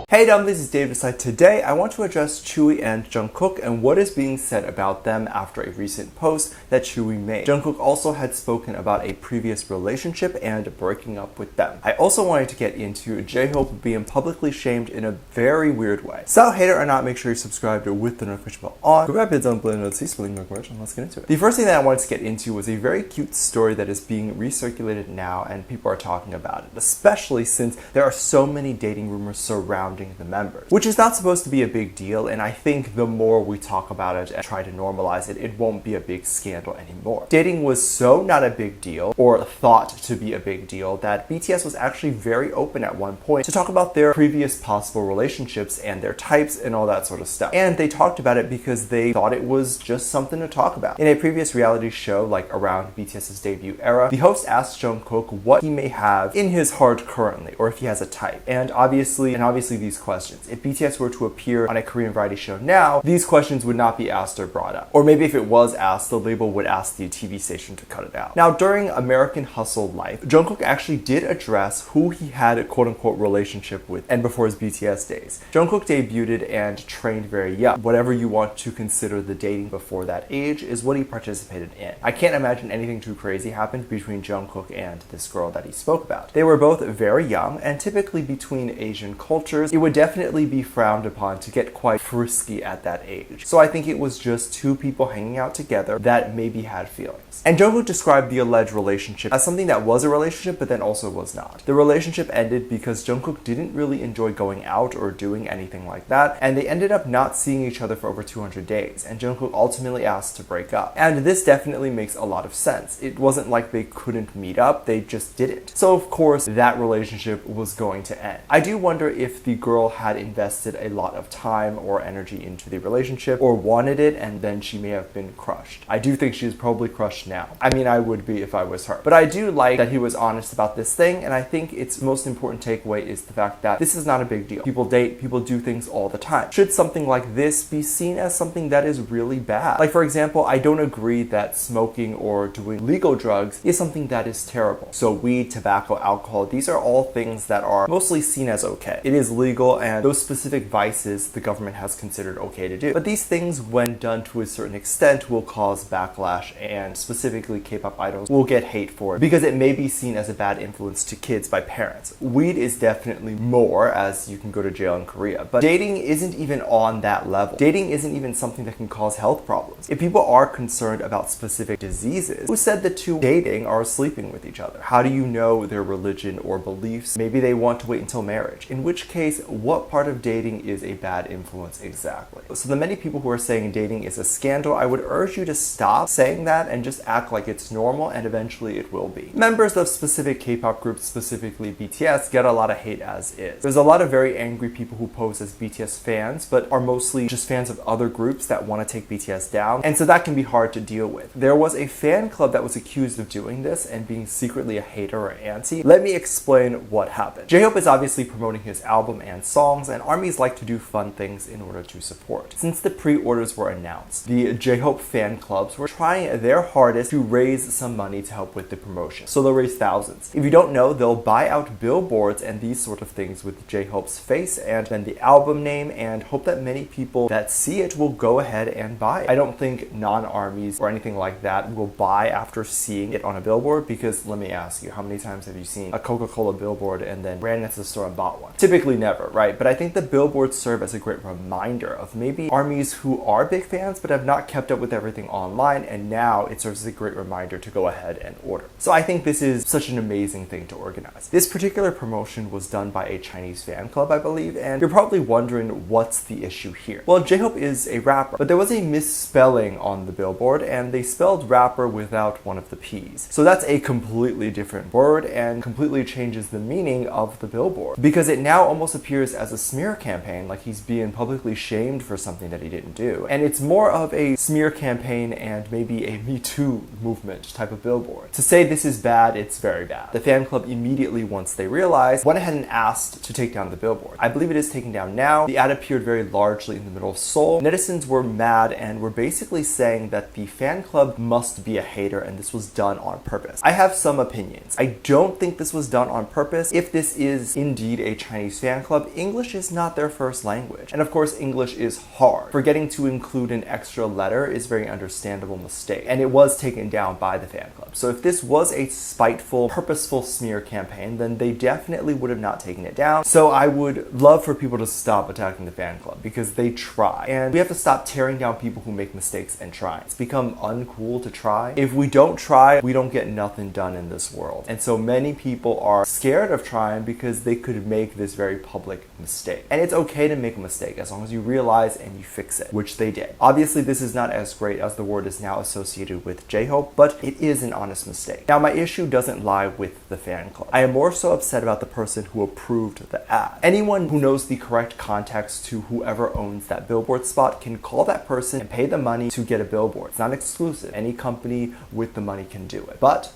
Hey this is David. Today I want to address Tzuyu and Jung Kook and what is being said about them after a recent post that Tzuyu made. Jung Kook also had spoken about a previous relationship and breaking up with them. I also wanted to get into J-Hope being publicly shamed in a very weird way. So hater or not, make sure you're subscribed with the notification bell on. Grab it on and let's get into it. The first thing that I wanted to get into was a very cute story that is being recirculated now and people are talking about it, especially since there are so many dating rumors surrounding the members, which is not supposed to be a big deal, and I think the more we talk about it and try to normalize it, it won't be a big scandal anymore. Dating was so not a big deal, or thought to be a big deal, that BTS was actually very open at one point to talk about their previous possible relationships and their types and all that sort of stuff. And they talked about it because they thought it was just something to talk about. In a previous reality show, like around BTS's debut era, the host asked Jung Kook what he may have in his heart currently, or if he has a type. And obviously these questions. If BTS were to appear on a Korean variety show now, these questions would not be asked or brought up. Or maybe if it was asked, the label would ask the TV station to cut it out. Now, during American Hustle life, Jung Kook actually did address who he had a quote-unquote relationship with and before his BTS days. Jung Kook debuted and trained very young. Whatever you want to consider the dating before that age is what he participated in. I can't imagine anything too crazy happened between Jung Kook and this girl that he spoke about. They were both very young, and typically between Asian cultures, it would definitely be frowned upon to get quite frisky at that age. So I think it was just two people hanging out together that maybe had feelings. And Jungkook described the alleged relationship as something that was a relationship but then also was not. The relationship ended because Jungkook didn't really enjoy going out or doing anything like that, and they ended up not seeing each other for over 200 days, and Jungkook ultimately asked to break up. And this definitely makes a lot of sense. It wasn't like they couldn't meet up, they just didn't. So of course that relationship was going to end. I do wonder if the girl had invested a lot of time or energy into the relationship or wanted it, and then she may have been crushed. I do think she's probably crushed now. I mean, I would be if I was her. But I do like that he was honest about this thing, and I think its most important takeaway is the fact that this is not a big deal. People date, people do things all the time. Should something like this be seen as something that is really bad? Like, for example, I don't agree that smoking or doing legal drugs is something that is terrible. So weed, tobacco, alcohol, these are all things that are mostly seen as okay. It is legal, and those specific vices the government has considered okay to do. But these things, when done to a certain extent, will cause backlash, and specifically K-pop idols will get hate for it because it may be seen as a bad influence to kids by parents. Weed is definitely more, as you can go to jail in Korea, but dating isn't even on that level. Dating isn't even something that can cause health problems. If people are concerned about specific diseases, who said the two dating are sleeping with each other? How do you know their religion or beliefs? Maybe they want to wait until marriage, in which case, what part of dating is a bad influence exactly? So the many people who are saying dating is a scandal, I would urge you to stop saying that and just act like it's normal, and eventually it will be. Members of specific K-pop groups, specifically BTS, get a lot of hate as is. There's a lot of very angry people who pose as BTS fans, but are mostly just fans of other groups that want to take BTS down, and so that can be hard to deal with. There was a fan club that was accused of doing this and being secretly a hater or anti. Let me explain what happened. J-Hope is obviously promoting his album and songs, and ARMYs like to do fun things in order to support. Since the pre-orders were announced, the J-Hope fan clubs were trying their hardest to raise some money to help with the promotion. So they'll raise thousands. If you don't know, they'll buy out billboards and these sort of things with J-Hope's face and then the album name, and hope that many people that see it will go ahead and buy it. I don't think non-ARMYs or anything like that will buy after seeing it on a billboard, because let me ask you, how many times have you seen a Coca-Cola billboard and then ran into the store and bought one? Typically never, right? But I think the billboards serve as a great reminder of maybe ARMYs who are big fans but have not kept up with everything online, and now it serves as a great reminder to go ahead and order. So I think this is such an amazing thing to organize. This particular promotion was done by a Chinese fan club, I believe, and you're probably wondering what's the issue here. Well, J-Hope is a rapper, but there was a misspelling on the billboard, and they spelled rapper without one of the P's. So that's a completely different word and completely changes the meaning of the billboard, because it now almost appears as a smear campaign, like he's being publicly publicly shamed for something that he didn't do. And it's more of a smear campaign and maybe a Me Too movement type of billboard. To say this is bad, it's very bad. The fan club immediately, once they realized, went ahead and asked to take down the billboard. I believe it is taken down now. The ad appeared very largely in the middle of Seoul. Netizens were mad and were basically saying that the fan club must be a hater and this was done on purpose. I have some opinions. I don't think this was done on purpose. If this is indeed a Chinese fan club, English is not their first language. And of course, English is hard. Forgetting to include an extra letter is a very understandable mistake. And it was taken down by the fan club. So if this was a spiteful, purposeful smear campaign, then they definitely would have not taken it down. So I would love for people to stop attacking the fan club because they try. And we have to stop tearing down people who make mistakes and try. It's become uncool to try. If we don't try, we don't get nothing done in this world. And so many people are scared of trying because they could make this very public mistake. And it's okay to make a mistake as long as you realize and you fix it, which they did. Obviously, this is not as great as the word is now associated with J-Hope, but it is an honest mistake. Now, my issue doesn't lie with the fan club. I am more so upset about the person who approved the ad. Anyone who knows the correct context to whoever owns that billboard spot can call that person and pay the money to get a billboard. It's not exclusive. Any company with the money can do it. But,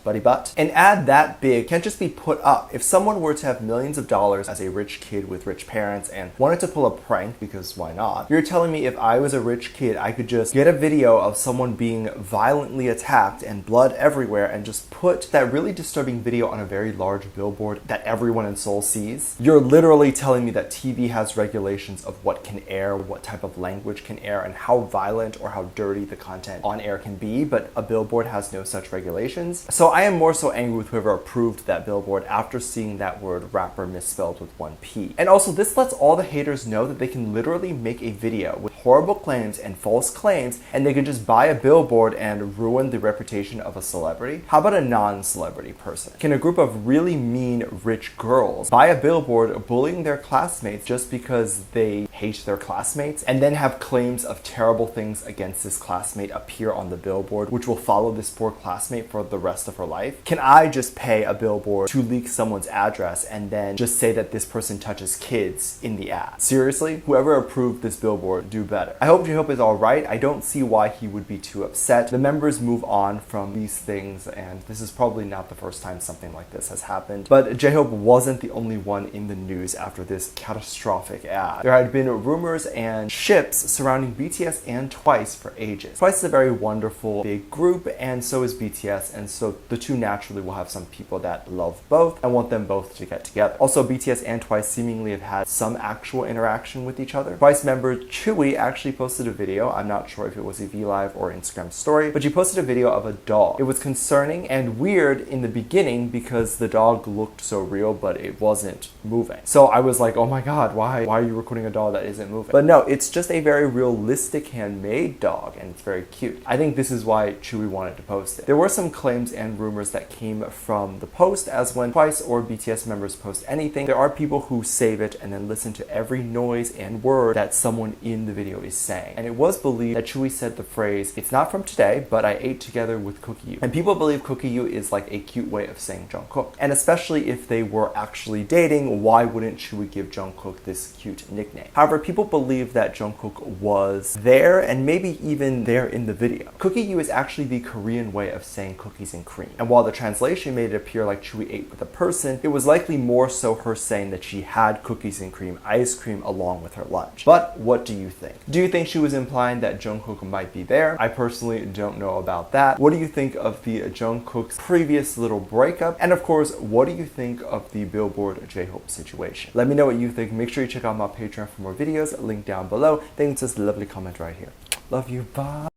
an ad that big can't just be put up. If someone were to have millions of dollars as a rich kid with rich parents and wanted to pull a prank, because why not? You're telling me if I was a rich kid, I could just get a video of someone being violently attacked and blood everywhere and just put that really disturbing video on a very large billboard that everyone in Seoul sees? You're literally telling me that TV has regulations of what can air, what type of language can air, and how violent or how dirty the content on air can be, but a billboard has no such regulations. So I am more so angry with whoever approved that billboard after seeing that word rapper misspelled with one P. And also, this lets all the haters know that they can literally make a video with horrible claims and false claims, and they can just buy a billboard and ruin the reputation of a celebrity. How about a non-celebrity person? Can a group of really mean rich girls buy a billboard bullying their classmates just because they hate their classmates, and then have claims of terrible things against this classmate appear on the billboard, which will follow this poor classmate for the rest of her life? Can I just pay a billboard to leak someone's address and then just say that this person touches kids in the ad? Seriously? Whoever approved this billboard, do better. I hope J-Hope is alright. I don't see why he would be too upset. The members move on from these things, and this is probably not the first time something like this has happened. But J-Hope wasn't the only one in the news after this catastrophic ad. There had been rumors and ships surrounding BTS and TWICE for ages. TWICE is a very wonderful big group, and so is BTS, and so the two naturally will have some people that love both and want them both to get together. Also, BTS and TWICE seemingly have had some actual interaction with each other. TWICE member Tzuyu actually posted a video. I'm not sure if it was a VLive or Instagram story, but she posted a video of a dog. It was concerning and weird in the beginning because the dog looked so real, but it wasn't moving. So I was like, oh my god, why are you recording a dog that isn't moving? But no, it's just a very realistic handmade dog, and it's very cute. I think this is why Tzuyu wanted to post it. There were some claims and rumors that came from the post, as when TWICE or BTS members post anything, there are people who save it and then listen to every noise and word that someone in the video is saying. And it was believed that Tzuyu said the phrase, "It's not from today, but I ate together with Cookie." And people believe Cookie is like a cute way of saying Jungkook. And especially if they were actually dating, why wouldn't Tzuyu give Jungkook this cute nickname? However, people believe that Jungkook was there and maybe even there in the video. Cookie is actually the Korean way of saying cookies and cream. And while the translation made it appear like Tzuyu ate with a person, it was likely more so her saying that she had cookies and cream, ice cream along with her lunch. But what do you think? Do you think she was implying that Jungkook might be there? I personally don't know about that. What do you think of the Jungkook's previous little breakup? And of course, what do you think of the Billboard J-Hope situation? Let me know what you think. Make sure you check out my Patreon for more videos, link down below. Thanks for this lovely comment right here. Love you, bye.